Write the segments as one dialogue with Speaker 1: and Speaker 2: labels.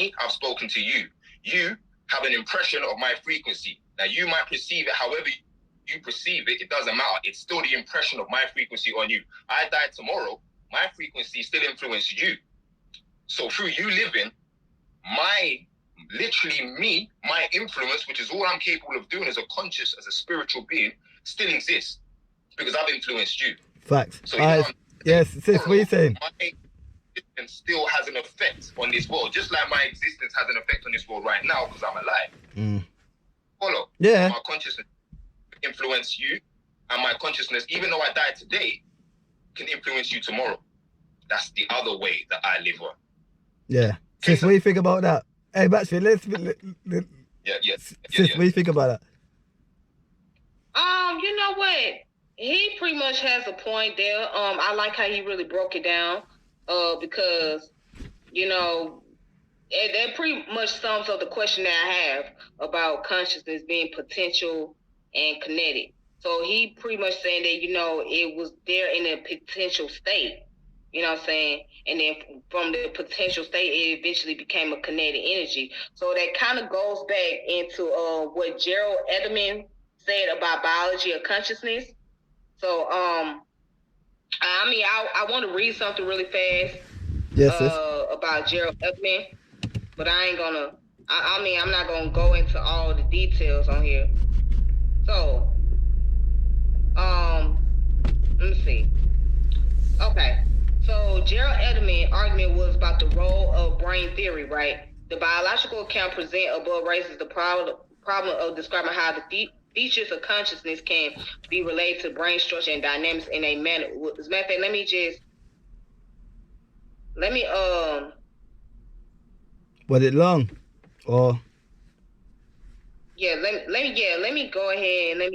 Speaker 1: me, I've spoken to you. You have an impression of my frequency. Now, you might perceive it however you perceive it. It doesn't matter. It's still the impression of my frequency on you. I die tomorrow, my frequency still influences you. So through you living, my influence, which is all I'm capable of doing as a conscious, as a spiritual being, still exists because I've influenced you.
Speaker 2: Facts.
Speaker 1: So
Speaker 2: yes, sis, what are you saying?
Speaker 1: My existence still has an effect on this world, just like my existence has an effect on this world right now because I'm alive. Follow?
Speaker 2: Yeah.
Speaker 1: My consciousness influence you, and my consciousness, even though I die today, can influence you tomorrow. That's the other way that I live on.
Speaker 2: Yeah. Sis, what do you think about that? Hey, actually, let's
Speaker 1: yeah.
Speaker 2: Sis, what do you think about that?
Speaker 3: You know what? He pretty much has a point there. I like how he really broke it down. Because, you know, that pretty much sums up the question that I have about consciousness being potential and kinetic. So he pretty much saying that, you know, it was there in a potential state. You know what I'm saying? And then from the potential state, it eventually became a kinetic energy. So that kind of goes back into what Gerald Edelman said about biology of consciousness. So, I want to read something really fast about Gerald Edelman, but I ain't gonna, I'm not gonna go into all the details on here. So, let me see. Okay. So Gerald Edelman's argument was about the role of brain theory, right? The biological account presented above raises the problem of describing how the features of consciousness can be related to brain structure and dynamics in a manner. As a matter of fact, let me
Speaker 2: Was it long? Or
Speaker 3: let me go ahead and let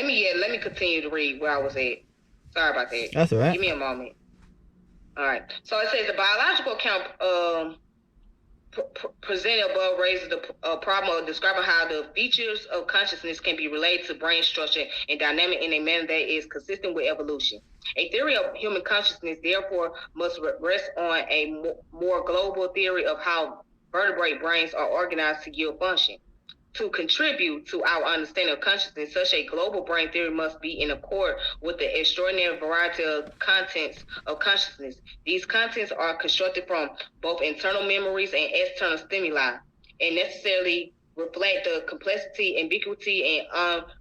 Speaker 3: me continue to read where I was at. Sorry about that.
Speaker 2: That's all right.
Speaker 3: Give me a moment. All right. So it says the biological account presented above raises the problem of describing how the features of consciousness can be related to brain structure and dynamic in a manner that is consistent with evolution. A theory of human consciousness, therefore, must rest on a more global theory of how vertebrate brains are organized to yield function. To contribute to our understanding of consciousness, such a global brain theory must be in accord with the extraordinary variety of contents of consciousness. These contents are constructed from both internal memories and external stimuli, and necessarily reflect the complexity, ambiguity, and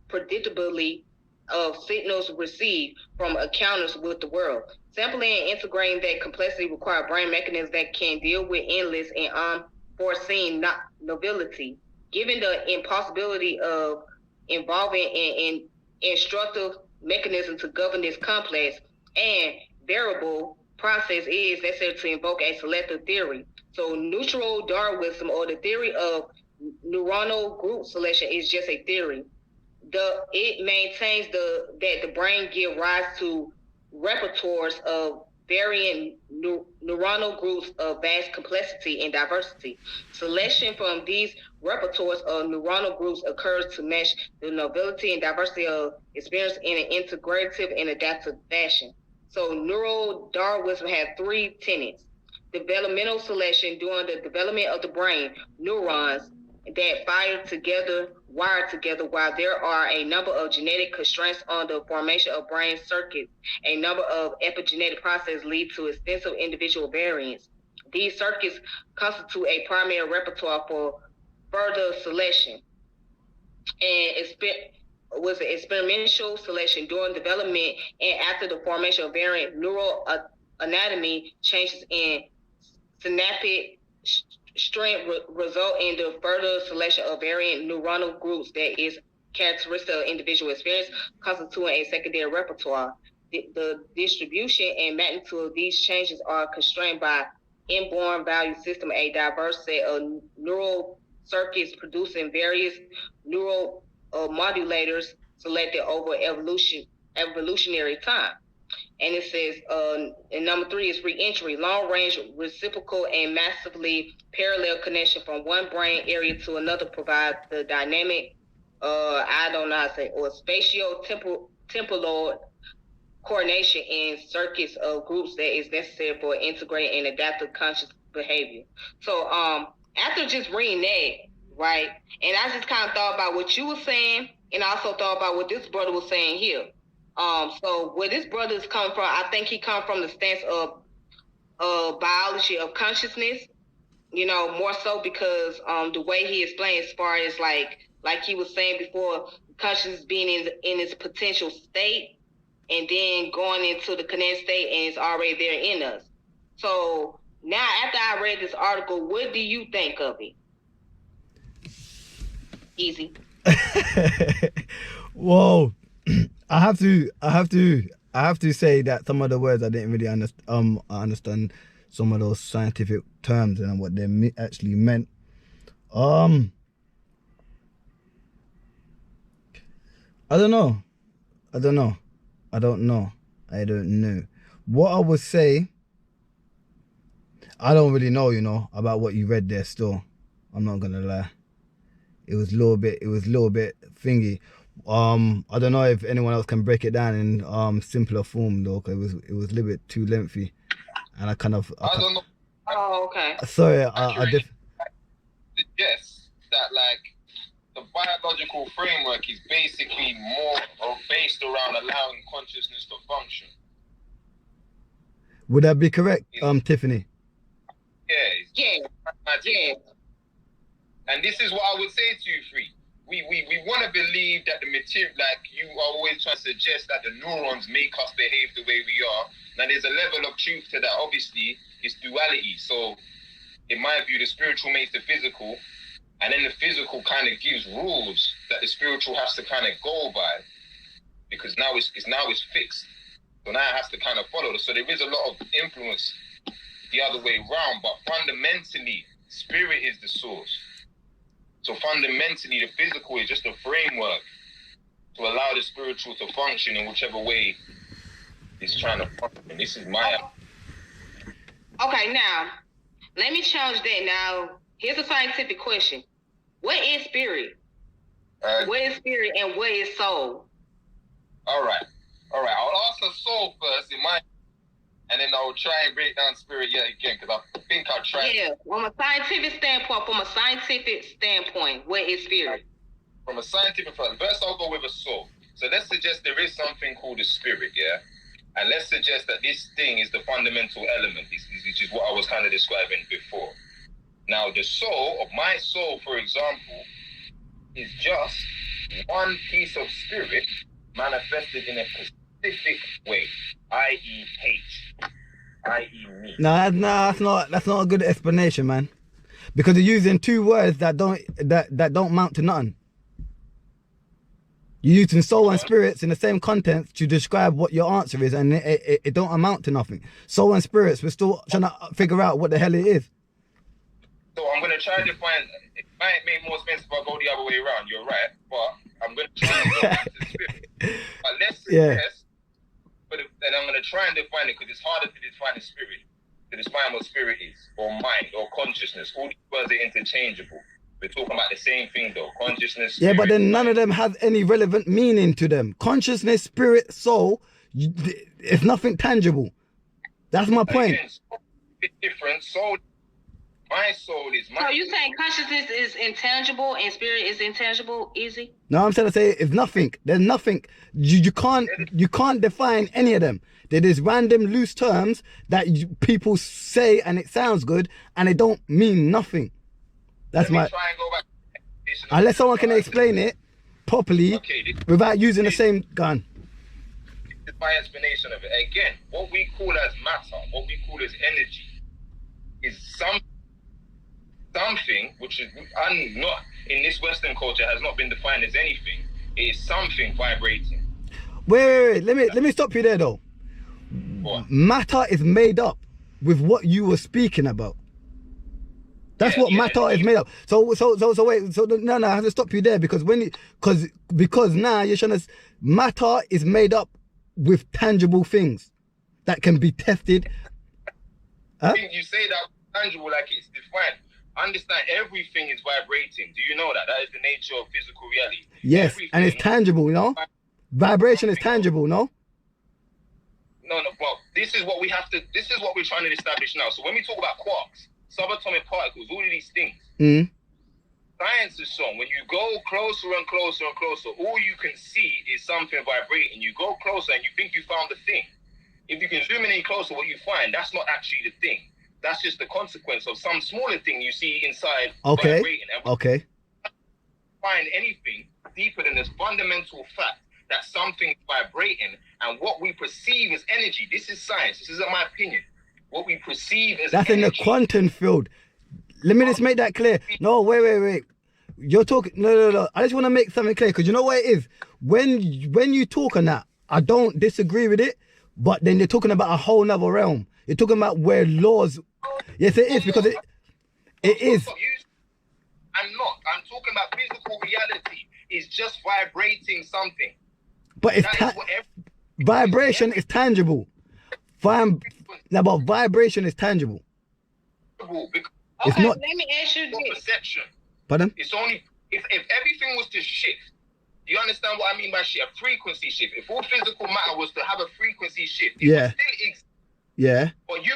Speaker 3: unpredictability of signals received from encounters with the world. Sampling and integrating that complexity require brain mechanisms that can deal with endless and unforeseen novelty. Given the impossibility of involving an instructive mechanism to govern this complex and variable process, it is necessary to invoke a selective theory. So neutral Darwinism, or the theory of neuronal group selection, is just a theory. It maintains that the brain gives rise to repertoires of varying neuronal groups of vast complexity and diversity. Selection from these repertoires of neuronal groups occurs to match the novelty and diversity of experience in an integrative and adaptive fashion. So neurodarwinism has three tenets. Developmental selection: during the development of the brain, neurons that wire together, while there are a number of genetic constraints on the formation of brain circuits, a number of epigenetic processes lead to extensive individual variants. These circuits constitute a primary repertoire for further selection. And experimental selection during development and after the formation of variant neural anatomy changes in synaptic strength result in the further selection of variant neuronal groups that is characteristic of individual experience, constituting a secondary repertoire. The distribution and magnitude of these changes are constrained by inborn value system, a diverse set of neural circuits producing various neural modulators selected over evolutionary time. And it says, and number 3 is re-entry, long-range, reciprocal, and massively parallel connection from one brain area to another provides the dynamic, I don't know how to say, or spatio-temporal coordination in circuits of groups that is necessary for integrating and adaptive behavior. So after just reading that, right, and I just kind of thought about what you were saying, and I also thought about what this brother was saying here. So where this brother's come from, I think he come from the stance of biology of consciousness, you know, more so because the way he explained as far as like he was saying before, consciousness being in its potential state and then going into the kinetic state, and it's already there in us. So now after I read this article, what do you think of it? Easy.
Speaker 2: Whoa. I have to say that some of the words I didn't really understand some of those scientific terms and what they actually meant. I don't know. What I would say, I don't really know, you know, about what you read there still. I'm not gonna lie. It was a little bit thingy. I don't know if anyone else can break it down in simpler form though, because it was a little bit too lengthy, and I don't know.
Speaker 3: Oh, okay.
Speaker 2: Sorry,
Speaker 1: I suggest that like the biological framework is basically more based around allowing consciousness to function.
Speaker 2: Would that be correct, Tiffany?
Speaker 3: Yeah.
Speaker 1: And this is what I would say to you, Free. We want to believe that the material, like you are always trying to suggest that the neurons make us behave the way we are. Now, there's a level of truth to that. Obviously, it's duality. So, in my view, the spiritual makes the physical, and then the physical kind of gives rules that the spiritual has to kind of go by, because now it's fixed. So now it has to kind of follow. So there is a lot of influence the other way around, but fundamentally, spirit is the source. So fundamentally, the physical is just a framework to allow the spiritual to function in whichever way it's trying to function. This is my...
Speaker 3: Okay, now, let me challenge that. Now, here's a scientific question. What is spirit? What is spirit and what is soul?
Speaker 1: All right. I'll answer soul first and then I'll try and break down spirit yet again, because I think I'll try.
Speaker 3: Yeah, from a scientific standpoint, what is spirit?
Speaker 1: From a scientific point, first I'll go with a soul. So let's suggest there is something called a spirit, yeah? And let's suggest that this thing is the fundamental element, which is what I was kind of describing before. Now, the soul of my soul, for example, is just one piece of spirit manifested in a specific way, i.e. H, i.e. me.
Speaker 2: No, that's not a good explanation, man. Because you're using two words that don't amount to nothing. You're using soul and spirits in the same context to describe what your answer is, and it don't amount to nothing. Soul and spirits, we're still trying to figure out what the hell it is.
Speaker 1: So I'm going to try to find, it might make more sense if I go the other way around, you're right, but I'm going to try and go back to spirit. But let's suggest, and I'm going to try and define it, because it's harder to define a spirit, to define what spirit is, or mind, or consciousness. All these words are interchangeable. We're talking about the same thing though, consciousness, spirit.
Speaker 2: Yeah, but then none of them have any relevant meaning to them. Consciousness, spirit, soul, it's nothing tangible. That's my point.
Speaker 1: Again, soul is a bit different. Soul, my soul is my...
Speaker 3: So you saying consciousness is intangible and spirit is intangible, Eazi?
Speaker 2: No, I'm trying to say it's nothing. There's nothing. You can't define any of them. There is random loose terms that people say and it sounds good and they don't mean nothing. That's my...
Speaker 1: Try and go back.
Speaker 2: Unless someone can explain it properly without using the same gun.
Speaker 1: This is my explanation of it. Again, what we call as matter, what we call as energy, is something which is not in this Western culture has not been defined as anything. It is something vibrating.
Speaker 2: Wait. Let me stop you there though.
Speaker 1: What?
Speaker 2: Matter is made up with what you were speaking about. That's what matter is made up. So wait. No, I have to stop you there because because now you're trying to. Matter is made up with tangible things that can be tested.
Speaker 1: Huh? You say that tangible like it's defined. Understand, everything is vibrating. Do you know that? That is the nature of physical reality.
Speaker 2: Yes,
Speaker 1: everything,
Speaker 2: and it's tangible, you know? Vibration is tangible, no?
Speaker 1: No, but this is what we're trying to establish now. So when we talk about quarks, subatomic particles, all of these things.
Speaker 2: Mm.
Speaker 1: Science has shown when you go closer and closer and closer, all you can see is something vibrating. You go closer and you think you found the thing. If you can zoom in any closer, what you find, that's not actually the thing. That's just the consequence of some smaller thing you see inside vibrating. And
Speaker 2: Okay.
Speaker 1: find anything deeper than this fundamental fact that something's vibrating, and what we perceive as energy. This is science. This isn't my opinion. What we perceive as
Speaker 2: That's
Speaker 1: energy.
Speaker 2: in the quantum field. Let me just make that clear. No, wait. You're talking. No. I just want to make something clear, because you know what it is. When you talk on that, I don't disagree with it. But then you're talking about a whole nother realm. You're talking about where laws. Yes, it is, because it is.
Speaker 1: I'm not. I'm talking about physical reality. It's just vibrating something.
Speaker 2: But it's vibration is tangible. But vibration is tangible. It's
Speaker 3: Okay,
Speaker 2: not.
Speaker 3: let me ask you this.
Speaker 1: Perception.
Speaker 2: Pardon?
Speaker 1: It's only if everything was to shift. Do you understand what I mean by shift? A frequency shift. If all physical matter was to have a frequency shift, it would still exist.
Speaker 2: Yeah.
Speaker 1: But you,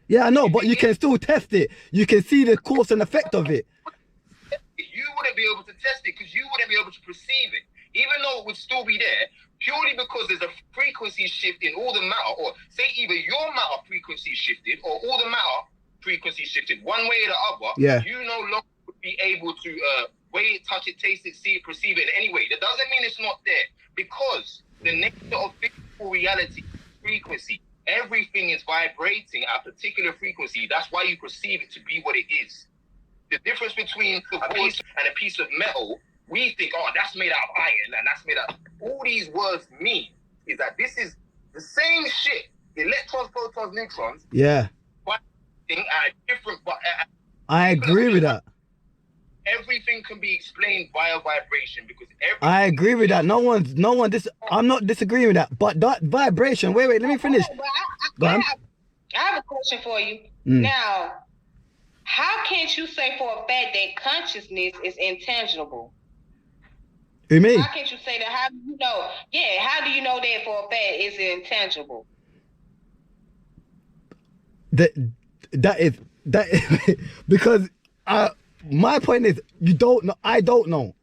Speaker 2: Yeah, I know, but you can still test it. You can see the cause and effect of it.
Speaker 1: you wouldn't be able to test it because you wouldn't be able to perceive it, even though it would still be there. Purely because there's a frequency shift in all the matter, or say either your matter frequency shifted or all the matter frequency shifted, one way or the other.
Speaker 2: Yeah.
Speaker 1: You no longer would be able to weigh it, touch it, taste it, see it, perceive it in any way. That doesn't mean it's not there, because the nature of physical reality, frequency, everything is vibrating at a particular frequency. That's why you perceive it to be what it is. The difference between a piece and a piece of metal, we think, oh, that's made out of iron and that's made out. All these words mean is that this is the same shit. Electrons, protons, neutrons.
Speaker 2: Yeah.
Speaker 1: But different. But
Speaker 2: I agree with that.
Speaker 1: everything can be explained via vibration, because
Speaker 2: I agree with that. I'm not disagreeing with that. But that vibration. Wait. Let me finish. Go on.
Speaker 3: I have a question for you. Now, how can't you say for a fact that consciousness is intangible?
Speaker 2: You mean?
Speaker 3: How can't you say that? How do you know? Yeah, how do you know that for a fact it's intangible?
Speaker 2: That is because my point is you don't know. I don't know,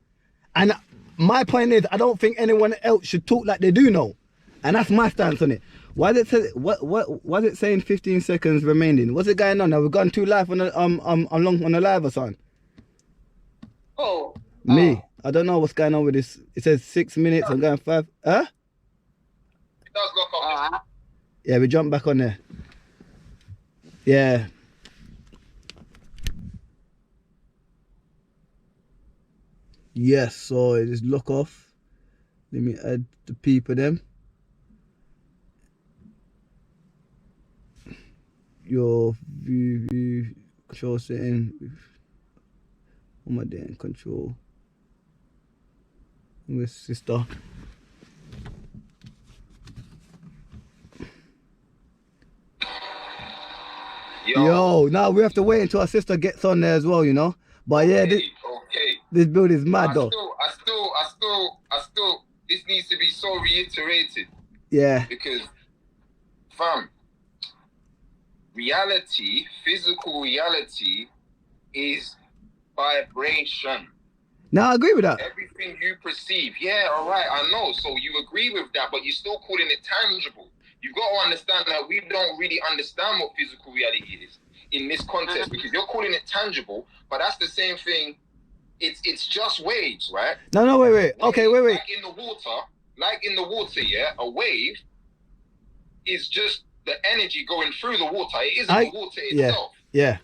Speaker 2: and my point is I don't think anyone else should talk like they do know, and that's my stance on it. Why did it say what was it saying? 15 seconds remaining. What's it going on now? We've gone too live on the live or something.
Speaker 3: Oh,
Speaker 2: Me. I don't know what's going on with this. It says 6 minutes. I'm going 5. Huh?
Speaker 1: it does look up.
Speaker 2: Yeah, we jump back on there. Yeah. Yes, so it is lock off. Let me add the people them. Your view control setting. What am I doing? Control. With sister. Yo, now we have to wait until our sister gets on there as well, you know. But yeah, this build is mad though.
Speaker 1: I still, this needs to be so reiterated.
Speaker 2: Yeah.
Speaker 1: Because, fam, reality, physical reality is vibration.
Speaker 2: Now I agree with that.
Speaker 1: Everything you perceive, yeah, all right, I know. So you agree with that, but you're still calling it tangible. You've got to understand that we don't really understand what physical reality is in this context, because you're calling it tangible, but that's the same thing. It's just waves, right?
Speaker 2: No, wait. Okay, wait.
Speaker 1: Like in the water, yeah, a wave is just the energy going through the water. It isn't the water itself.
Speaker 2: Yeah.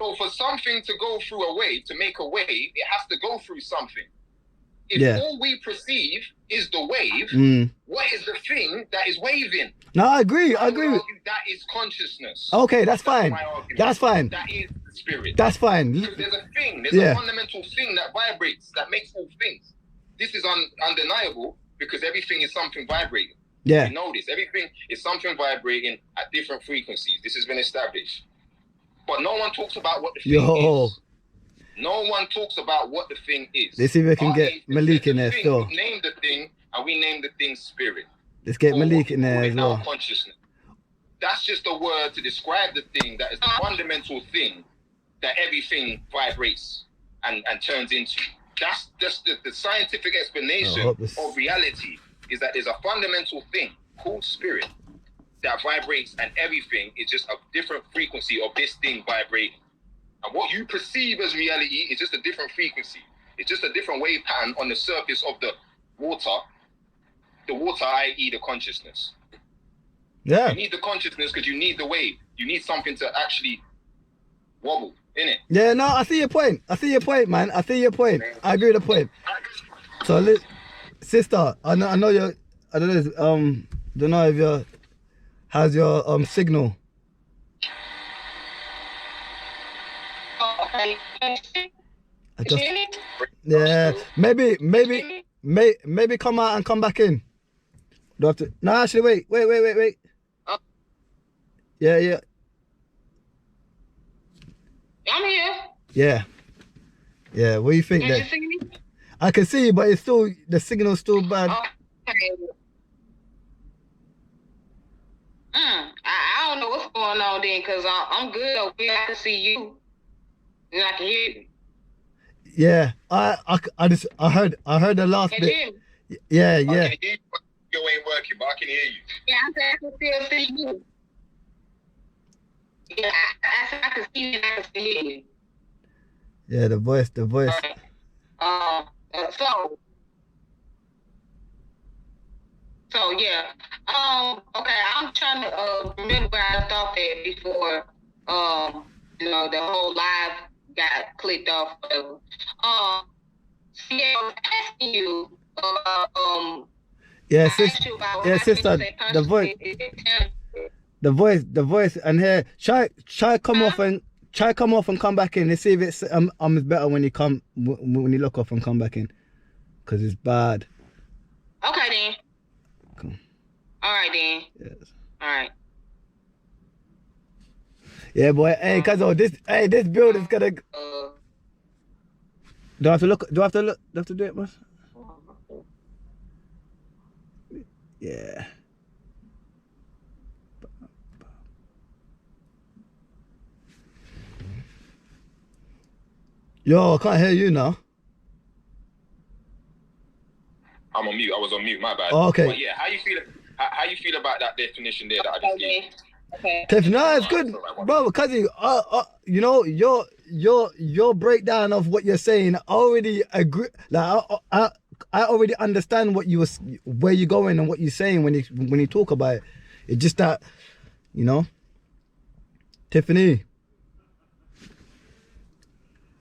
Speaker 1: So for something to go through a wave, to make a wave, it has to go through something. If all we perceive is the wave, what is the thing that is waving?
Speaker 2: No, I agree.
Speaker 1: That is consciousness.
Speaker 2: Okay, that's fine. That's fine.
Speaker 1: That is the spirit.
Speaker 2: That's fine.
Speaker 1: Because there's a thing, a fundamental thing that vibrates, that makes all things. This is undeniable, because everything is something vibrating.
Speaker 2: Yeah.
Speaker 1: You know this. Everything is something vibrating at different frequencies. This has been established. But no one talks about what the thing is. No one talks about what the thing is.
Speaker 2: Let's see if we can get Malik in there still.
Speaker 1: We name the thing, and we name the thing spirit.
Speaker 2: Let's get Malik in there as well.
Speaker 1: Consciousness. That's just a word to describe the thing that is the fundamental thing that everything vibrates and turns into. That's just the scientific explanation of reality, is that there's a fundamental thing called spirit that vibrates, and everything is just a different frequency of this thing vibrating. And what you perceive as reality is just a different frequency. It's just a different wave pattern on the surface of the water, i.e. the consciousness.
Speaker 2: Yeah.
Speaker 1: You need the consciousness because you need the wave. You need something to actually wobble, innit?
Speaker 2: Yeah, no, I see your point. I see your point, man. I see your point. I agree with the point. So, sister, I know you're, I don't know if you're, how's your signal? I just, yeah, maybe come out and come back in. Do I have to? No, actually, wait. Yeah.
Speaker 3: I'm here.
Speaker 2: Yeah. What do you think
Speaker 3: Can
Speaker 2: then?
Speaker 3: you see me?
Speaker 2: I can see you, but it's still, the signal's still bad.
Speaker 3: Okay. I don't know what's going on then, because I'm good over here. I can see you. And I can hear you.
Speaker 2: Yeah, I heard the last
Speaker 3: Can
Speaker 2: bit.
Speaker 3: you hear me?
Speaker 2: Yeah.
Speaker 1: I can hear you, but your ain't working, but I can hear you.
Speaker 3: Yeah, I can still see you. Yeah, I can see you and I can still hear you.
Speaker 2: Yeah, the voice.
Speaker 3: So yeah. Okay, I'm trying to remember where I thought that before the whole live got clicked off. Yeah, I was asking you
Speaker 2: Yeah,
Speaker 3: sister,
Speaker 2: the voice, and here, try come off and come back in. Let's see if it's it's better when you look off and come back in, cause it's bad.
Speaker 3: Okay then.
Speaker 2: Cool.
Speaker 3: All right then.
Speaker 2: Yes.
Speaker 3: All right.
Speaker 2: Yeah, boy. Hey, cause this building's gonna. Do I have to look? Do I have to do it, man? Yeah. Yo, I can't hear you now.
Speaker 1: I'm on mute. I was on mute. My bad.
Speaker 2: Oh, okay.
Speaker 1: But yeah, how you feel about that definition there that I just gave?
Speaker 3: Okay.
Speaker 2: Tiffany, no, it's good, bro. Cause you know your breakdown of what you're saying, I already agree. Like I already understand where you're going and what you're saying when you talk about it. It's just that, Tiffany.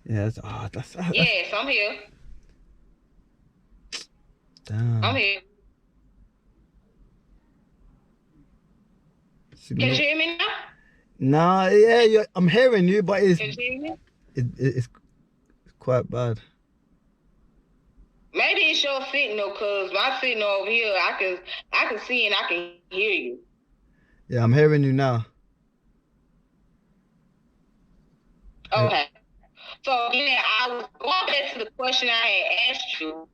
Speaker 2: Yeah, that's
Speaker 3: Yes, I'm here.
Speaker 2: Damn.
Speaker 3: I'm here. Can you hear me now?
Speaker 2: Nah, yeah, I'm hearing you, but
Speaker 3: Can you hear me?
Speaker 2: it's quite bad.
Speaker 3: Maybe it's your signal, cause my signal over here, I can see and I can hear you.
Speaker 2: Yeah, I'm hearing you now.
Speaker 3: Okay. So then I was going back to the question I had asked you,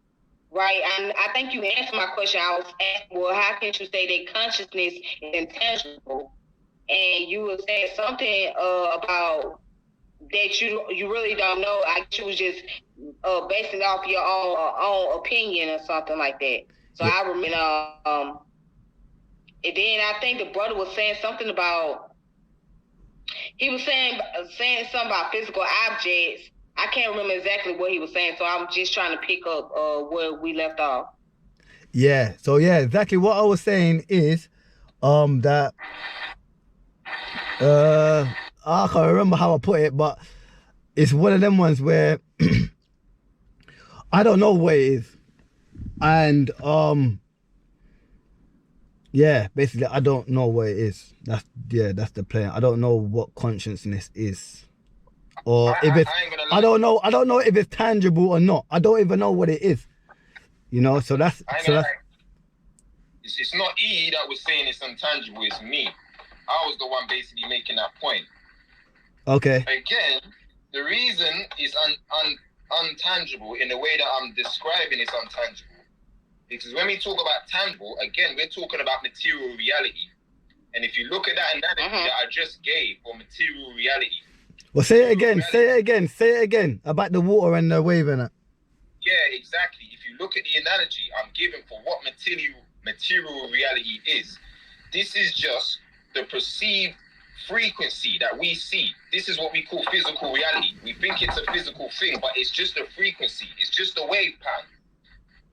Speaker 3: right? And I think you answered my question. I was asking, well, how can you say that consciousness is intangible? And you were saying something about that you really don't know. I guess you was just basing it off your own opinion or something like that. So yeah. I remember, and then I think the brother was saying something about. He was saying something about physical objects. I can't remember exactly what he was saying, so I'm just trying to pick up where we left off.
Speaker 2: Yeah. So yeah, exactly what I was saying is, that I can't remember how I put it, but it's one of them ones where I don't know what it is, and yeah, basically I don't know what it is. That's the plan. I don't know what consciousness is, or if it's. I don't know if it's tangible or not. I don't even know what it is. So that's.
Speaker 1: It's not E that was saying it's intangible. It's me. I was the one basically making that point.
Speaker 2: Okay.
Speaker 1: Again, the reason is untangible in the way that I'm describing it's untangible. Because when we talk about tangible, again, we're talking about material reality. And if you look at that analogy that I just gave for material reality.
Speaker 2: Well, say it again about the water and the wave and it.
Speaker 1: Yeah, exactly. If you look at the analogy I'm giving for what material reality is, this is just the perceived frequency that we see. This is what we call physical reality. We think it's a physical thing, but it's just a frequency. It's just a wave pattern.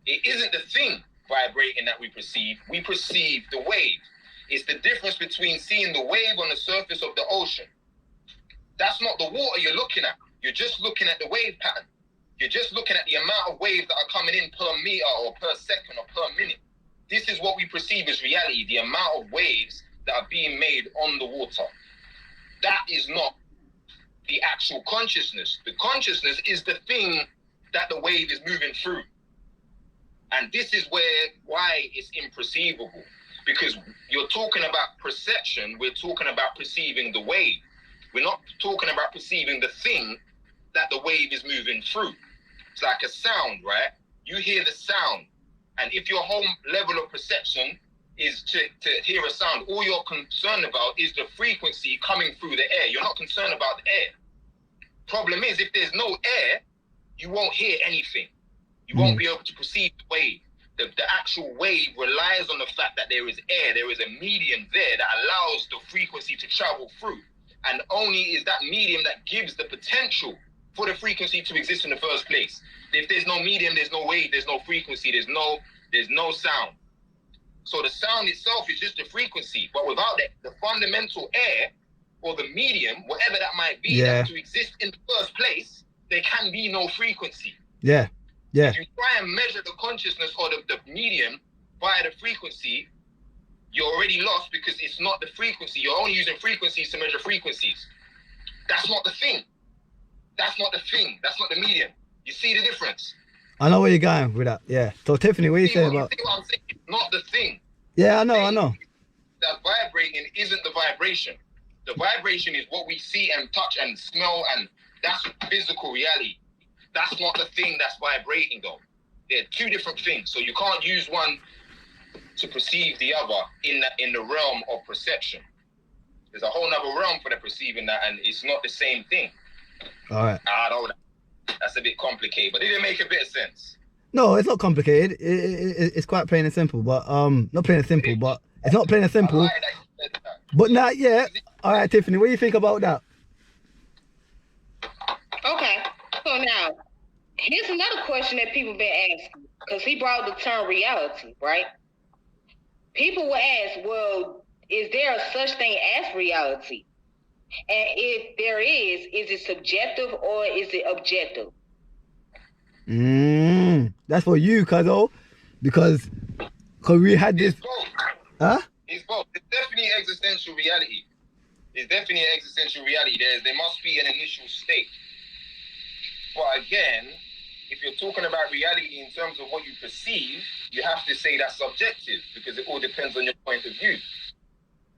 Speaker 1: It isn't the thing vibrating that we perceive. We perceive the wave. It's the difference between seeing the wave on the surface of the ocean. That's not the water you're looking at. You're just looking at the wave pattern. You're just looking at the amount of waves that are coming in per meter or per second or per minute. This is what we perceive as reality, the amount of waves that are being made on the water. That is not the actual consciousness. The consciousness is the thing that the wave is moving through. And this is why it's imperceivable. Because you're talking about perception, we're talking about perceiving the wave. We're not talking about perceiving the thing that the wave is moving through. It's like a sound, right? You hear the sound. And if your whole level of perception is to hear a sound, all you're concerned about is the frequency coming through the air. You're not concerned about the air. Problem is, if there's no air, you won't hear anything. You won't be able to perceive the wave. The actual wave relies on the fact that there is air. There is a medium there that allows the frequency to travel through. And only is that medium that gives the potential for the frequency to exist in the first place. If there's no medium, there's no wave, there's no frequency, there's no sound. So the sound itself is just a frequency, but without the fundamental air or the medium, whatever that might be, that to exist in the first place, there can be no frequency.
Speaker 2: Yeah.
Speaker 1: If you try and measure the consciousness or the medium via the frequency, you're already lost because it's not the frequency. You're only using frequencies to measure frequencies. That's not the thing. That's not the thing. That's not the medium. You see the difference?
Speaker 2: I know where you're going with that. Yeah. So Tiffany, what are you saying about?
Speaker 1: You see what I'm saying? It's not the thing.
Speaker 2: Yeah, I know.
Speaker 1: That vibrating isn't the vibration. The vibration is what we see and touch and smell, and that's physical reality. That's not the thing that's vibrating, though. They're two different things. So you can't use one to perceive the other in the realm of perception. There's a whole nother realm for the perceiving that, and it's not the same thing.
Speaker 2: All right.
Speaker 1: I don't. That's a bit complicated, but it didn't make a bit of sense.
Speaker 2: No, it's not complicated. It's quite plain and simple, but not plain and simple, but it's not plain and simple.
Speaker 1: Like that you said that.
Speaker 2: But not yet. All right, Tiffany, what do you think about that?
Speaker 3: Okay. So now, here's another question that people been asking, because he brought the term reality, right? People will ask, well, is there a such thing as reality? And if there is it subjective or is it objective?
Speaker 2: That's for you, Cuzzo, because we had this.
Speaker 1: It's both.
Speaker 2: Huh?
Speaker 1: It's both. It's definitely existential reality. It's definitely an existential reality. There must be an initial state. But again, if you're talking about reality in terms of what you perceive, you have to say that's subjective because it all depends on your point of view.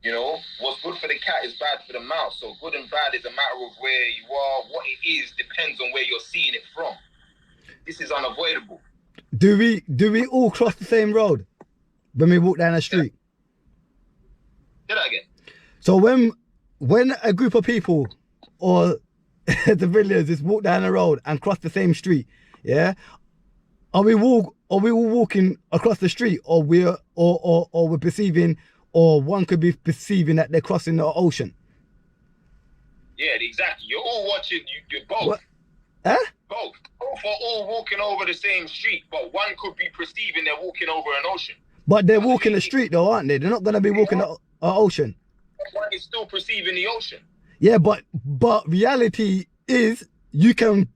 Speaker 1: You know, what's good for the cat is bad for the mouse. So good and bad is a matter of where you are. What it is depends on where you're seeing it from. This is unavoidable.
Speaker 2: Do we all cross the same road when we walk down the street?
Speaker 1: Say that again.
Speaker 2: So when a group of people or the villagers just walk down the road and cross the same street, yeah, are we all walking across the street, or we're perceiving, or one could be perceiving that they're crossing the ocean?
Speaker 1: Yeah, exactly. You're all watching. You're both.
Speaker 2: What? Huh?
Speaker 1: Both are all walking over the same street, but one could be perceiving they're walking over an ocean.
Speaker 2: But they're walking the street though, aren't they? They're not gonna be walking the ocean.
Speaker 1: One is still perceiving the ocean.
Speaker 2: Yeah, but reality is you can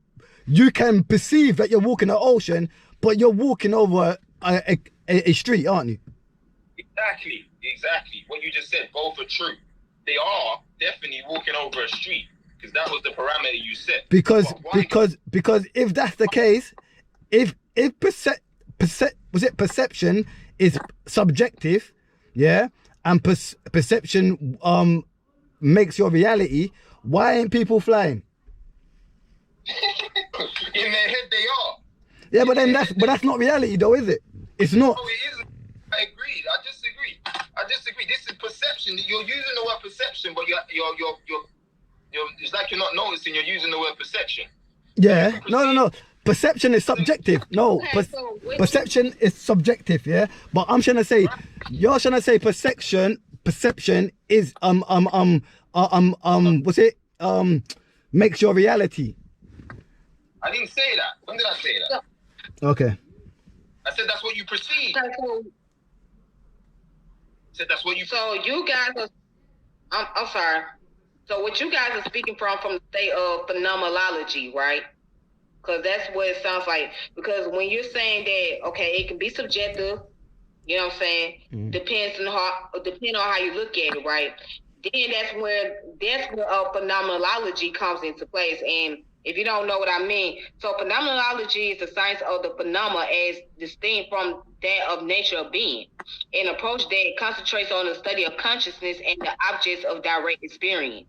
Speaker 2: perceive that you're walking the ocean, but you're walking over a street, aren't you?
Speaker 1: Exactly. What you just said, both are true. They are definitely walking over a street because that was the parameter you set.
Speaker 2: Because if that's the case, if perception is subjective, yeah, and perception makes your reality, why ain't people flying?
Speaker 1: In their head they are.
Speaker 2: Yeah, but that's not reality though, is it? It's not.
Speaker 1: No, it isn't. I agree. I disagree. disagree. This is perception. You're using the word perception, but you're it's like you're not noticing. You're using the word perception.
Speaker 2: Yeah. No. Perception is subjective. No,
Speaker 3: Okay, so which-
Speaker 2: perception is subjective. Yeah. But I'm trying to say, you're trying to say perception is what's it makes your reality.
Speaker 1: I didn't say that. When did I say that?
Speaker 2: Okay.
Speaker 1: I said that's what you perceive.
Speaker 3: Okay, so,
Speaker 1: I said that's what you.
Speaker 3: so you guys are. I'm sorry. So what you guys are speaking from the state of phenomenology, right? Because that's what it sounds like. Because when you're saying that, okay, it can be subjective, you know what I'm saying? Depending on how you look at it, right? Then that's where phenomenology comes into place. And if you don't know what I mean, so phenomenology is the science of the phenomena as distinct from that of nature of being, an approach that concentrates on the study of consciousness and the objects of direct experience.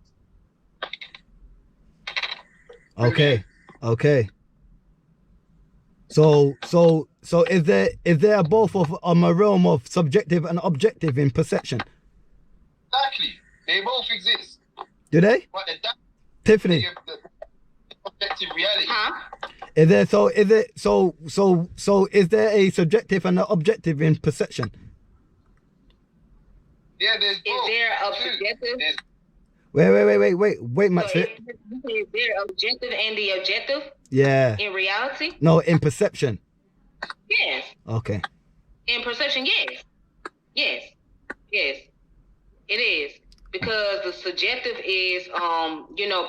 Speaker 2: Okay. So is there both of a realm of subjective and objective in perception?
Speaker 1: Exactly. They both exist.
Speaker 2: Do they?
Speaker 1: But the
Speaker 2: Tiffany,
Speaker 1: the objective reality.
Speaker 3: Huh?
Speaker 2: is there a subjective and an objective in perception?
Speaker 1: Yeah, there's both.
Speaker 3: Is there a
Speaker 1: Two.
Speaker 3: subjective?
Speaker 1: There's-
Speaker 2: Wait,
Speaker 3: So
Speaker 2: Maxfit.
Speaker 3: is there objective and the objective
Speaker 2: Yeah.
Speaker 3: in reality?
Speaker 2: No, in perception.
Speaker 3: Yes.
Speaker 2: Okay.
Speaker 3: In perception, yes. It is. Because the subjective is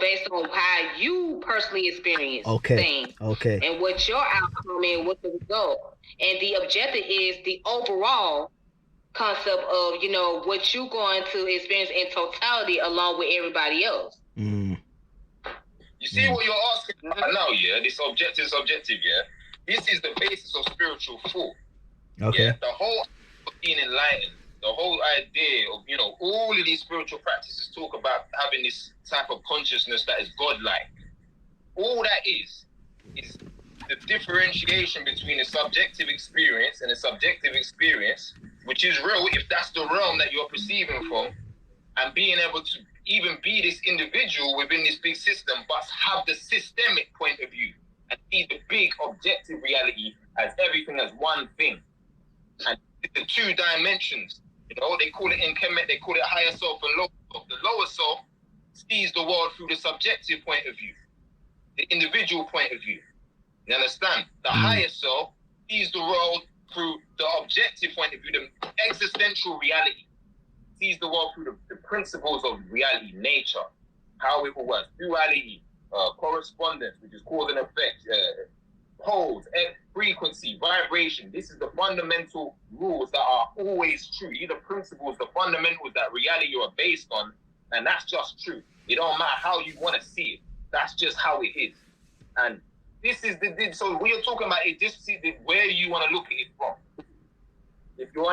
Speaker 3: based on how you personally experience things.
Speaker 2: Okay.
Speaker 3: And what your outcome and what the result. And the objective is the overall concept of, what you're going to experience in totality along with everybody else.
Speaker 2: Mm.
Speaker 1: You see what you're asking right now, yeah? This objective is subjective, yeah? This is the basis of spiritual thought.
Speaker 2: Okay.
Speaker 1: Yeah? The whole of being enlightened, the whole idea of, all of these spiritual practices talk about having this type of consciousness that is godlike. All that is the differentiation between a subjective experience and a subjective experience, which is real if that's the realm that you're perceiving from, and being able to even be this individual within this big system, but have the systemic point of view and see the big objective reality as everything as one thing. And the two dimensions, they call it in Kemet, they call it higher self and lower self. The lower self sees the world through the subjective point of view, the individual point of view. You understand? The higher self sees the world through the objective point of view, the existential reality. Sees the world through the principles of reality, nature, how it all works, duality, correspondence, which is cause and effect, poles, frequency, vibration. This is the fundamental rules that are always true. These are principles, the fundamentals that reality are based on, and that's just true. It don't matter how you want to see it. That's just how it is. And this is so when you're talking about it, just see where you want to look at it from. If you're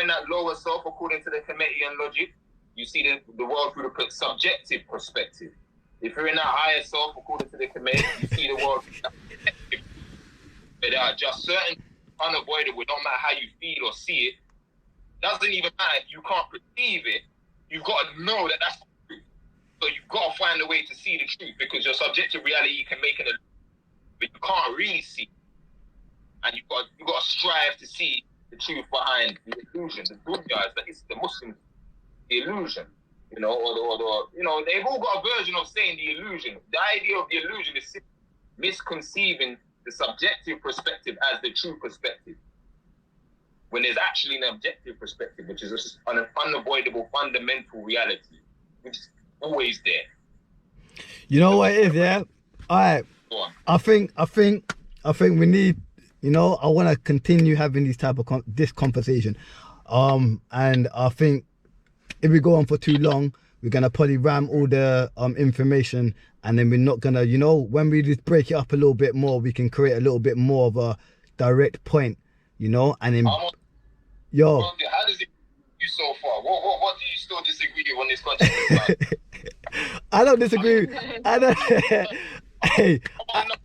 Speaker 1: in that lower self, according to the Kemetian logic, you see the world through the subjective perspective. If you're in that higher self, according to the Kemetian, you see the world through the subjective. But there are just certain unavoidable, no matter how you feel or see it. Doesn't even matter if you can't perceive it. You've got to know that that's the truth. So you've got to find a way to see the truth, because your subjective reality can make it, but you can't really see it. And you've got to strive to see the truth behind the illusion. The dunya is that it's the Muslims, the illusion, or they've all got a version of saying the illusion. The idea of the illusion is misconceiving the subjective perspective as the true perspective, when there's actually an objective perspective, which is just an unavoidable fundamental reality, which is always there.
Speaker 2: You know what it is, yeah? All right.
Speaker 1: Go on.
Speaker 2: I think we need, I want to continue having these type of this conversation, and I think if we go on for too long, we're gonna probably ram all the information, and then we're not gonna, when we just break it up a little bit more, we can create a little bit more of a direct point, and then
Speaker 1: How does it you so far? What do you still disagree with on this content?
Speaker 2: I don't disagree. I don't. Hey,
Speaker 1: I'm not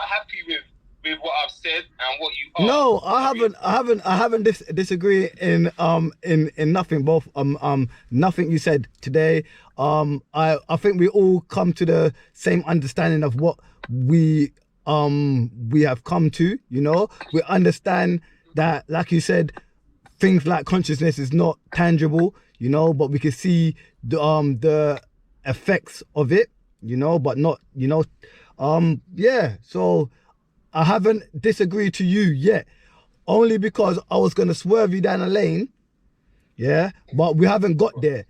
Speaker 1: happy with with what I've said and what you are?
Speaker 2: No, I haven't disagree in nothing. Both nothing you said today. I think we all come to the same understanding of what we have come to. You know, we understand that, like you said, things like consciousness is not tangible. You know, but we can see the effects of it. You know, but not, you know, yeah. So I haven't disagreed to you yet, only because I was gonna swerve you down a lane, yeah. But we haven't got there.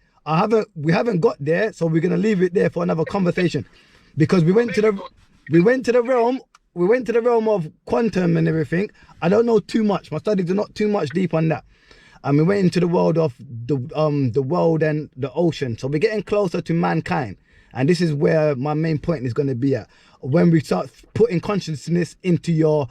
Speaker 2: We haven't got there, so we're gonna leave it there for another conversation, because we went to the realm of quantum and everything. I don't know too much. My studies are not too much deep on that. And we went into the world of the world and the ocean. So we're getting closer to mankind. And this is where my main point is going to be at. When we start putting consciousness into your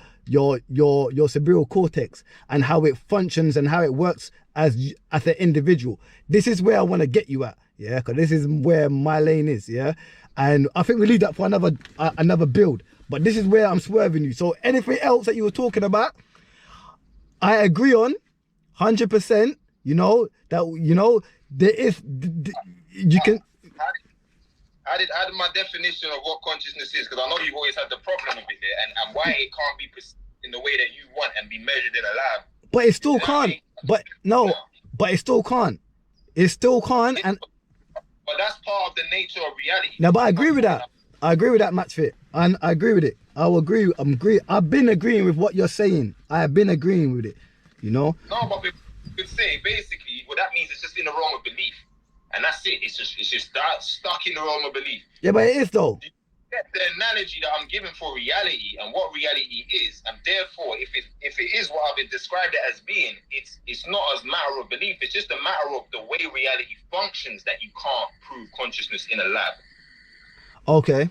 Speaker 2: cerebral cortex and how it functions and how it works as an individual. This is where I want to get you at, yeah? Because this is where my lane is, yeah? And I think we leave that for another build. But this is where I'm swerving you. So anything else that you were talking about, I agree on 100%, you know, that, you know, there is, you can...
Speaker 1: How did my definition of what consciousness is? Because I know you've always had the problem with it, and why it can't be perceived in the way that you want and be measured in a lab.
Speaker 2: But it still can't. But no, but it still can't. It still can't. And
Speaker 1: but that's part of the nature of reality.
Speaker 2: No, but I agree with that. I agree with that, Matchfit. And I agree with it. I will agree. I've been agreeing with what you're saying. I have been agreeing with it. You know?
Speaker 1: No, but we could say basically what that means is just in the realm of belief. And that's it. It's just that stuck in the realm of belief.
Speaker 2: Yeah, but it is though.
Speaker 1: The analogy that I'm giving for reality and what reality is, and therefore, if it is what I've described it as being, it's not as matter of belief. It's just a matter of the way reality functions that you can't prove consciousness in a lab.
Speaker 2: Okay.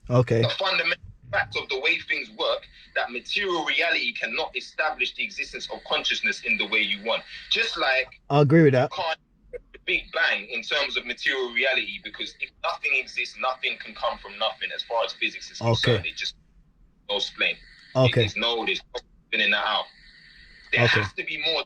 Speaker 1: The fundamental fact of the way things work, that material reality cannot establish the existence of consciousness in the way you want. Just like
Speaker 2: I agree with that.
Speaker 1: You can't the Big Bang in terms of material reality, because if nothing exists, nothing can come from nothing as far as physics is concerned. It just no explain. There's no spinning that out. There has to be more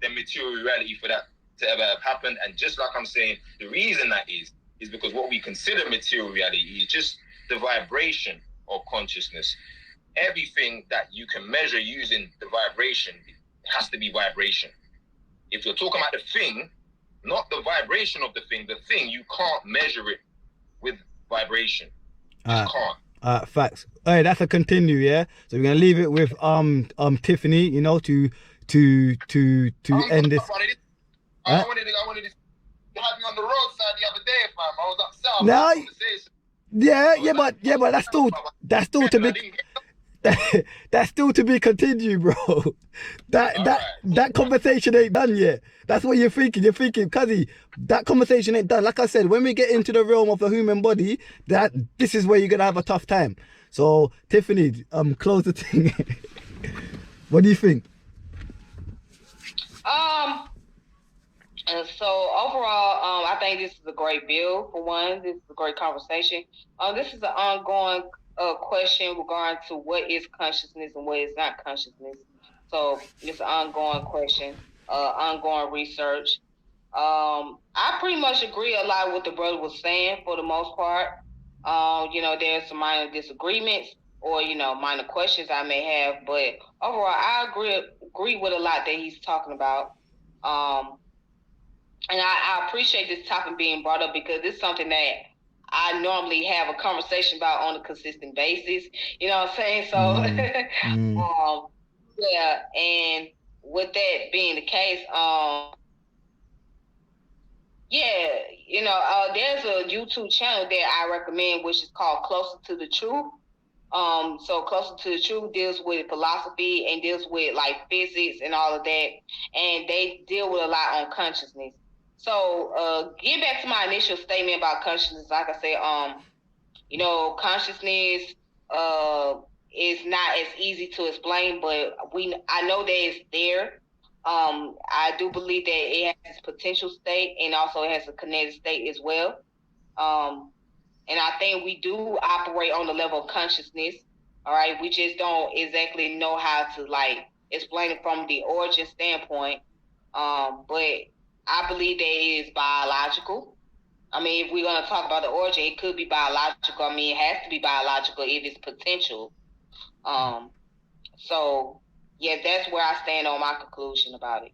Speaker 1: than material reality for that to ever have happened. And just like I'm saying, the reason that is because what we consider material reality is just the vibration of consciousness. Everything that you can measure using the vibration has to be vibration. If you're talking about the thing, not the vibration of the thing you can't measure it with vibration. You can't.
Speaker 2: Facts. All right, that's a continue, yeah. So we're gonna leave it with Tiffany, you know, to end this.
Speaker 1: I wanted to have me on the roadside the other day, fam. I was upset.
Speaker 2: But that's still to be. That's still to be continued, bro. That conversation ain't done yet. That's what you're thinking. You're thinking, cuzzy, that conversation ain't done. Like I said, when we get into the realm of the human body, this is where you're gonna have a tough time. So, Tiffany, close the thing. What do you think?
Speaker 3: So overall, I think this is a great bill. For one, this is a great conversation. This is an ongoing question regarding to what is consciousness and what is not consciousness. So it's an ongoing question, ongoing research. I pretty much agree a lot with what the brother was saying for the most part. You know, there's some minor disagreements or, you know, minor questions I may have, but overall I agree with a lot that he's talking about. And I appreciate this topic being brought up because it's something that I normally have a conversation about on a consistent basis. You know what I'm saying? So, yeah. And with that being the case, you know, there's a YouTube channel that I recommend, which is called Closer to the Truth. So Closer to the Truth deals with philosophy and deals with like physics and all of that. And they deal with a lot on consciousness. So, get back to my initial statement about consciousness. Like I said, you know, consciousness is not as easy to explain, but I know that it's there. I do believe that it has its potential state and also it has a kinetic state as well. And I think we do operate on the level of consciousness. All right, we just don't exactly know how to like explain it from the origin standpoint. But I believe that it is biological. I mean, if we're gonna talk about the origin, it could be biological. I mean, it has to be biological if it's potential. So yeah, that's where I stand on my conclusion about it.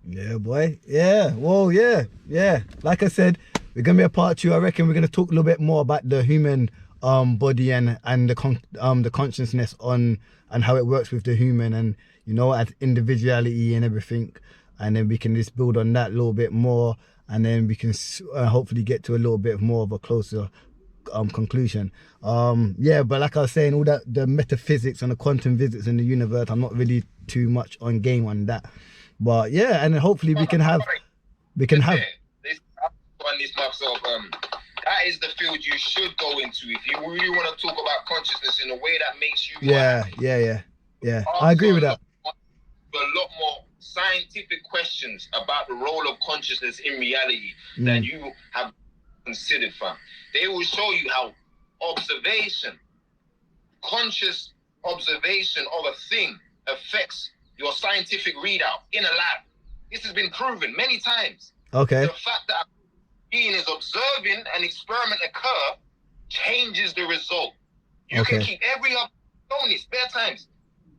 Speaker 2: Yeah, boy. Yeah. Well, yeah. Like I said, we're gonna be a part 2. I reckon we're gonna talk a little bit more about the human body and the consciousness on and how it works with the human, and as individuality and everything, and then we can just build on that a little bit more, and then we can hopefully get to a little bit more of a closer conclusion. But like I was saying, all that, the metaphysics and the quantum physics in the universe, I'm not really too much on game on that. But yeah, and then hopefully we can have
Speaker 1: this on this myself. That is the field you should go into if you really want to talk about consciousness in a way that makes you
Speaker 2: yeah. I agree with that.
Speaker 1: A lot more scientific questions about the role of consciousness in reality than you have considered, fam. They will show you how conscious observation of a thing affects your scientific readout in a lab. This has been proven many times.
Speaker 2: Okay.
Speaker 1: The fact that a being is observing an experiment occur changes the result. You can keep every up on this bare times.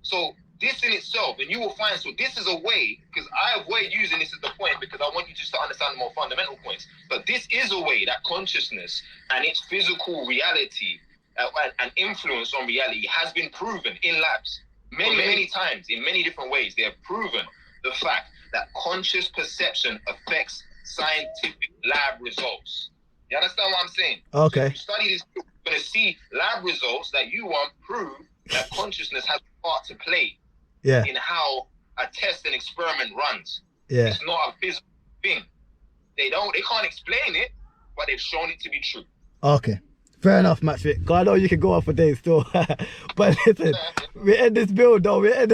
Speaker 1: So this in itself, and you will find, so this is a way, because I avoid using this as the point because I want you just to understand the more fundamental points. But this is a way that consciousness and its physical reality and influence on reality has been proven in labs. Many times, in many different ways, they have proven the fact that conscious perception affects scientific lab results. You understand what I'm saying?
Speaker 2: Okay.
Speaker 1: So if you study this, you're going to see lab results that you want prove that consciousness has a part to play in how a test and experiment runs.
Speaker 2: Yeah.
Speaker 1: It's not a physical thing. They can't explain it, but they've shown it to be true.
Speaker 2: Okay. Fair enough, Matchfit. God, I know you can go on for days still. But listen, we end this build though. We end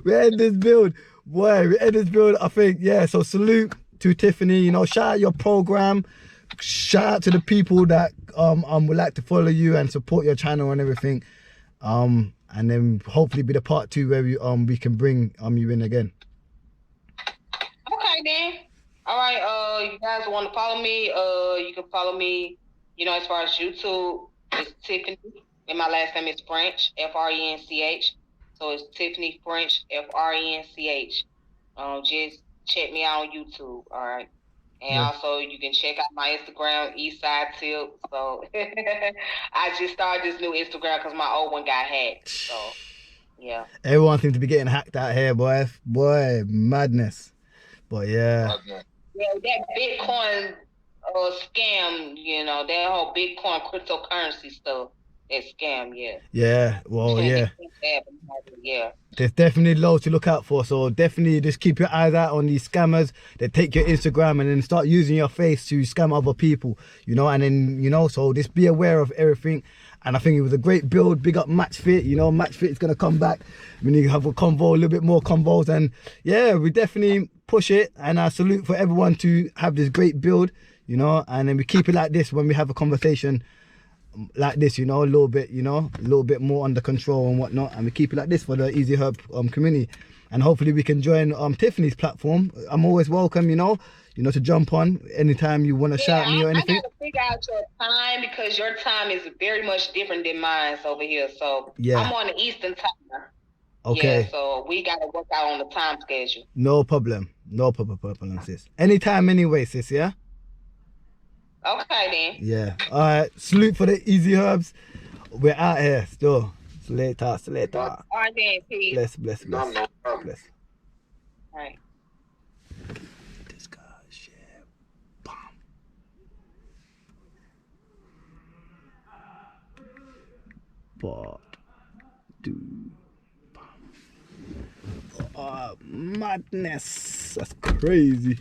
Speaker 2: this build. Boy, we end this build. I think, so salute to Tiffany. Shout out your program. Shout out to the people that would like to follow you and support your channel and everything. And then hopefully be the part 2 where we can bring you in again.
Speaker 3: Okay then. All right, you guys want to follow me, you can follow me, as far as YouTube, it's Tiffany, and my last name is French, French. So it's Tiffany French, French. Just check me out on YouTube, all right? And also you can check out my Instagram, Eastside Tip. So I just started this new Instagram because my old one got hacked. So yeah.
Speaker 2: Everyone seems to be getting hacked out here, boy. Boy, madness. But yeah.
Speaker 3: Yeah, that Bitcoin scam, that whole Bitcoin cryptocurrency stuff, that scam,
Speaker 2: Yeah, well, yeah.
Speaker 3: Yeah.
Speaker 2: There's definitely loads to look out for, so definitely just keep your eyes out on these scammers that take your Instagram and then start using your face to scam other people, and then, so just be aware of everything. And I think it was a great build. Big up Matchfit, Matchfit is going to come back. We need to have a convo, a little bit more convos, and yeah, we definitely push it. And I salute for everyone to have this great build, and then we keep it like this when we have a conversation like this, a little bit more under control and whatnot, and we keep it like this for the Eazi Herb community. And hopefully we can join Tiffany's platform. I'm always welcome, to jump on anytime you want to shout me or anything.
Speaker 3: I gotta figure out your time because your time is very much different than mine over here. So I'm on the Eastern time.
Speaker 2: Okay.
Speaker 3: Yeah, so we gotta work out on the time schedule.
Speaker 2: No problem, sis. Anytime anyway, sis, yeah?
Speaker 3: Okay then.
Speaker 2: Yeah. All right. Salute for the Eazi Herbs. We're out here still. Later.
Speaker 3: All right then. Peace.
Speaker 2: Bless.
Speaker 3: All right.
Speaker 2: This guy, shit. Bam. But, dude. Madness. That's crazy.